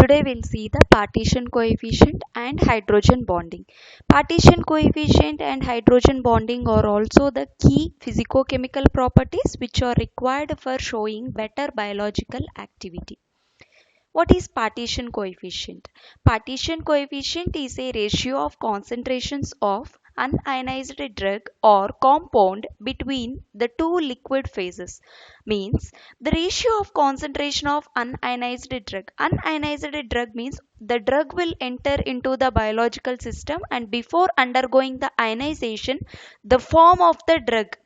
Today we'll see the partition coefficient and hydrogen bonding. Partition coefficient and hydrogen bonding are also the key physicochemical properties which are required for showing better biological activity. What is partition coefficient? Partition coefficient is a ratio of concentrations of unionized drug or compound between the two liquid phases. Means the ratio of concentration of unionized drug. Unionized drug means the drug will enter into the biological system, and before undergoing the ionization, the form of the drug,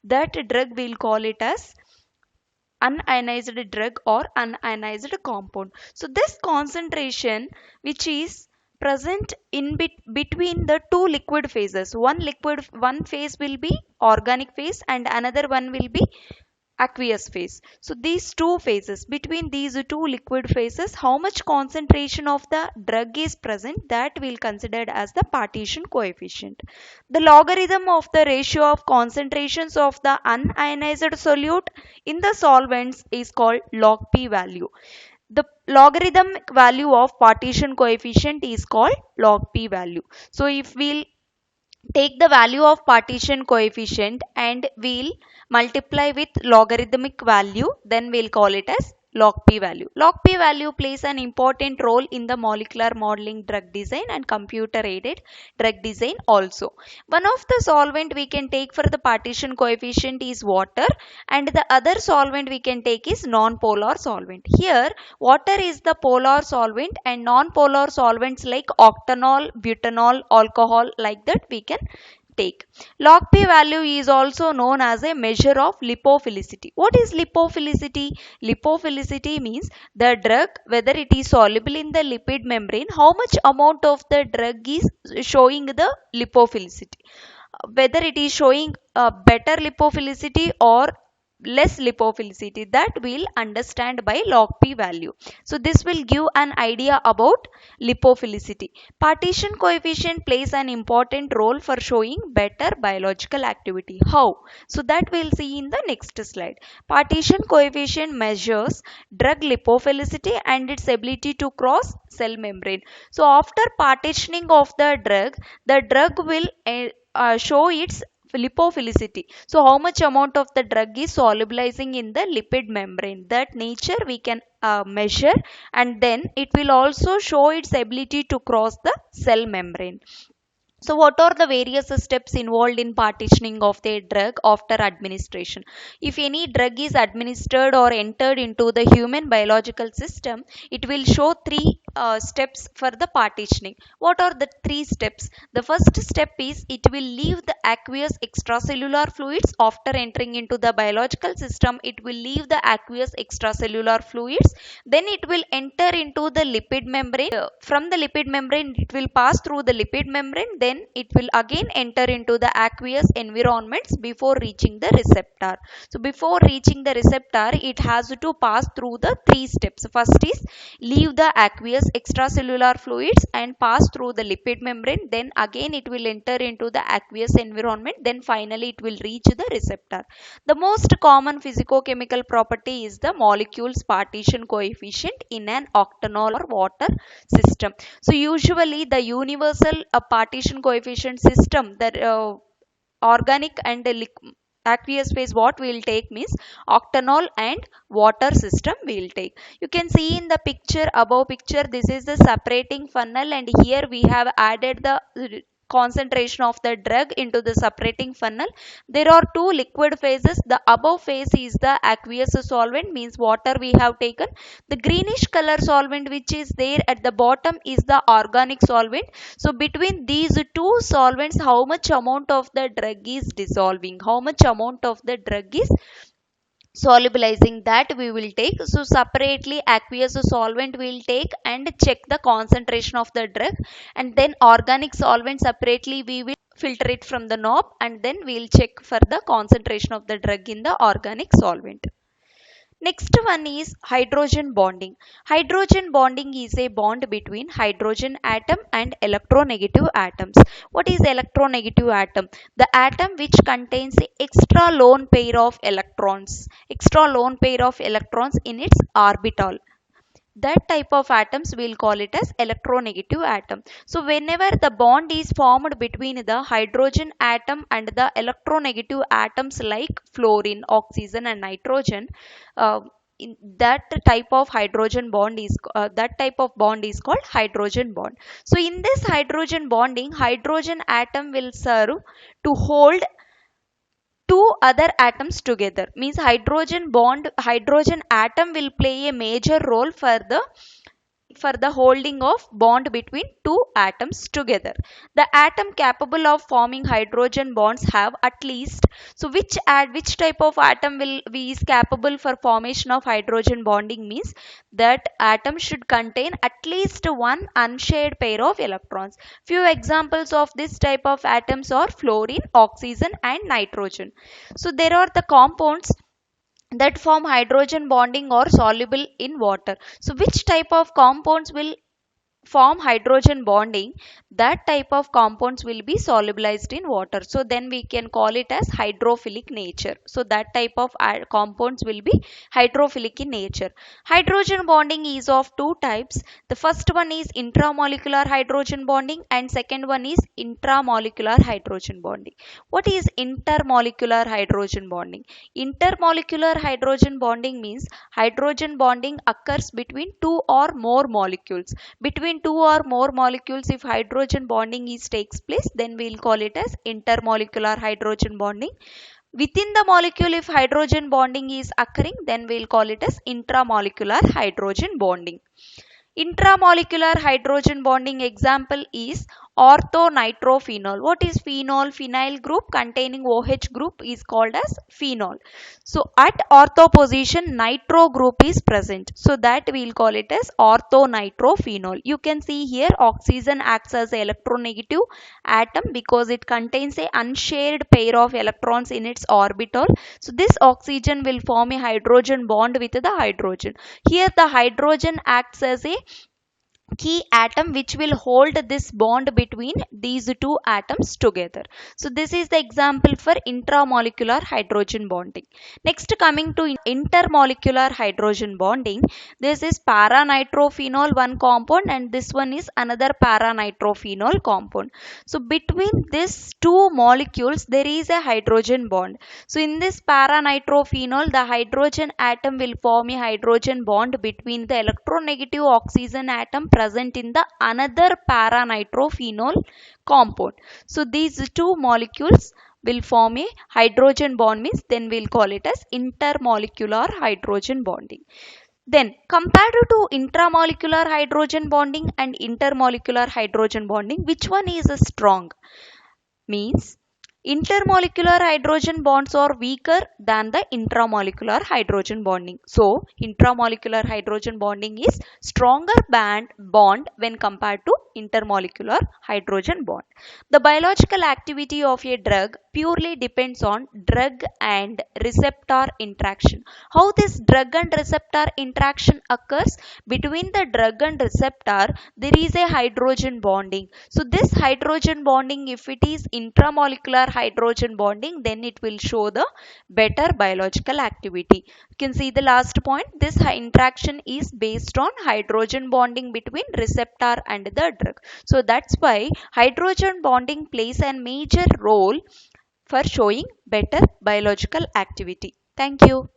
that drug we'll call it as unionized drug or unionized compound. So this concentration which is present in between the two liquid phases, one phase will be organic phase and another one will be aqueous phase. So these two phases, between these two liquid phases, how much concentration of the drug is present, that will considered as the partition coefficient. The logarithm of the ratio of concentrations of the unionized solute in the solvents is called log p value. The logarithmic value of partition coefficient is called log p value. So if we'll take the value of partition coefficient and we'll multiply with logarithmic value, then we'll call it as log p value. Log p value plays an important role in the molecular modeling drug design and computer aided drug design also. One of the solvent we can take for the partition coefficient is water, and the other solvent we can take is non-polar solvent. Here water is the polar solvent and non-polar solvents like octanol, butanol, alcohol, like that we can take. Log P value is also known as a measure of lipophilicity. What is lipophilicity? Lipophilicity means the drug, whether it is soluble in the lipid membrane, how much amount of the drug is showing the lipophilicity. Whether it is showing a better lipophilicity or less lipophilicity, that we'll understand by log p value. So this will give an idea about lipophilicity. Partition coefficient plays an important role for showing better biological activity. How? So that we'll see in the next slide. Partition coefficient measures drug lipophilicity and its ability to cross cell membrane. So after partitioning of the drug will show its lipophilicity. So how much amount of the drug is solubilizing in the lipid membrane, that nature we can measure, and then it will also show its ability to cross the cell membrane. So what are the various steps involved in partitioning of the drug after administration? If any drug is administered or entered into the human biological system, it will show three steps for the partitioning. What are the three steps? The first step is it will leave the aqueous extracellular fluids after entering into the biological system. It will leave the aqueous extracellular fluids. Then it will enter into the lipid membrane. From the lipid membrane, it will pass through the lipid membrane. Then it will again enter into the aqueous environments before reaching the receptor. So before reaching the receptor, it has to pass through the three steps. First is leave the aqueous extracellular fluids and pass through the lipid membrane. Then again it will enter into the aqueous environment. Then finally it will reach the receptor. The most common physicochemical property is the molecule's partition coefficient in an octanol or water system. So usually the universal partition coefficient system, that organic and aqueous phase, what we will take means octanol and water system we will take. You can see in the picture, above picture, this is the separating funnel, and here we have added the concentration of the drug into the separating funnel. There are two liquid phases. The above phase is the aqueous solvent, means water we have taken. The greenish color solvent which is there at the bottom is the organic solvent. So between these two solvents, how much amount of the drug is dissolving, how much amount of the drug is solubilizing, that we will take. So separately aqueous solvent we will take and check the concentration of the drug, and then organic solvent separately we will filter it from the knob, and then we will check for the concentration of the drug in the organic solvent. Next one is hydrogen bonding. Hydrogen bonding is a bond between hydrogen atom and electronegative atoms. What is electronegative atom? The atom which contains the extra lone pair of electrons in its orbital. That type of atoms we'll call it as electronegative atom. So whenever the bond is formed between the hydrogen atom and the electronegative atoms like fluorine, oxygen and nitrogen, uh, that type of hydrogen bond is that type of bond is called hydrogen bond. So in this hydrogen bonding, hydrogen atom will serve to hold two other atoms together, means hydrogen atom will play a major role for the holding of bond between two atoms together. The atom capable of forming hydrogen bonds have at least, so which type of atom will be is capable for formation of hydrogen bonding means that atom should contain at least one unshared pair of electrons. Few examples of this type of atoms are fluorine, oxygen and nitrogen. So there are the compounds that form hydrogen bonding or soluble in water. So which type of compounds will form hydrogen bonding? That type of compounds will be solubilized in water, so then we can call it as hydrophilic nature. So that type of compounds will be hydrophilic in nature. Hydrogen bonding is of two types. The first one is intramolecular hydrogen bonding and second one is intramolecular hydrogen bonding. What is intermolecular hydrogen bonding? Intermolecular hydrogen bonding means hydrogen bonding occurs between two or more molecules. Between two or more molecules, if hydrogen bonding is takes place, then we'll call it as intermolecular hydrogen bonding. Within the molecule, if hydrogen bonding is occurring, then we'll call it as intramolecular hydrogen bonding. Intramolecular hydrogen bonding example is orthonitrophenol. What is phenol? Phenyl group containing OH group is called as phenol. So at ortho position nitro group is present. So that we will call it as orthonitrophenol. You can see here oxygen acts as an electronegative atom because it contains a unshared pair of electrons in its orbital. So this oxygen will form a hydrogen bond with the hydrogen. Here the hydrogen acts as a key atom which will hold this bond between these two atoms together. So this is the example for intramolecular hydrogen bonding. Next, coming to intermolecular hydrogen bonding, this is paranitrophenol one compound and this one is another paranitrophenol compound. So between these two molecules there is a hydrogen bond. So in this paranitrophenol, the hydrogen atom will form a hydrogen bond between the electronegative oxygen atom present in the another paranitrophenol compound. So these two molecules will form a hydrogen bond, means then we'll call it as intermolecular hydrogen bonding. Then compared to intramolecular hydrogen bonding and intermolecular hydrogen bonding, which one is strong? Means intermolecular hydrogen bonds are weaker than the intramolecular hydrogen bonding. So intramolecular hydrogen bonding is stronger bond when compared to intermolecular hydrogen bond. The biological activity of a drug purely depends on drug and receptor interaction. How this drug and receptor interaction occurs? Between the drug and receptor there is a hydrogen bonding. So this hydrogen bonding, if it is intramolecular hydrogen bonding, then it will show the better biological activity. You can see the last point. This interaction is based on hydrogen bonding between receptor and the drug. So that's why hydrogen bonding plays a major role for showing better biological activity. Thank you.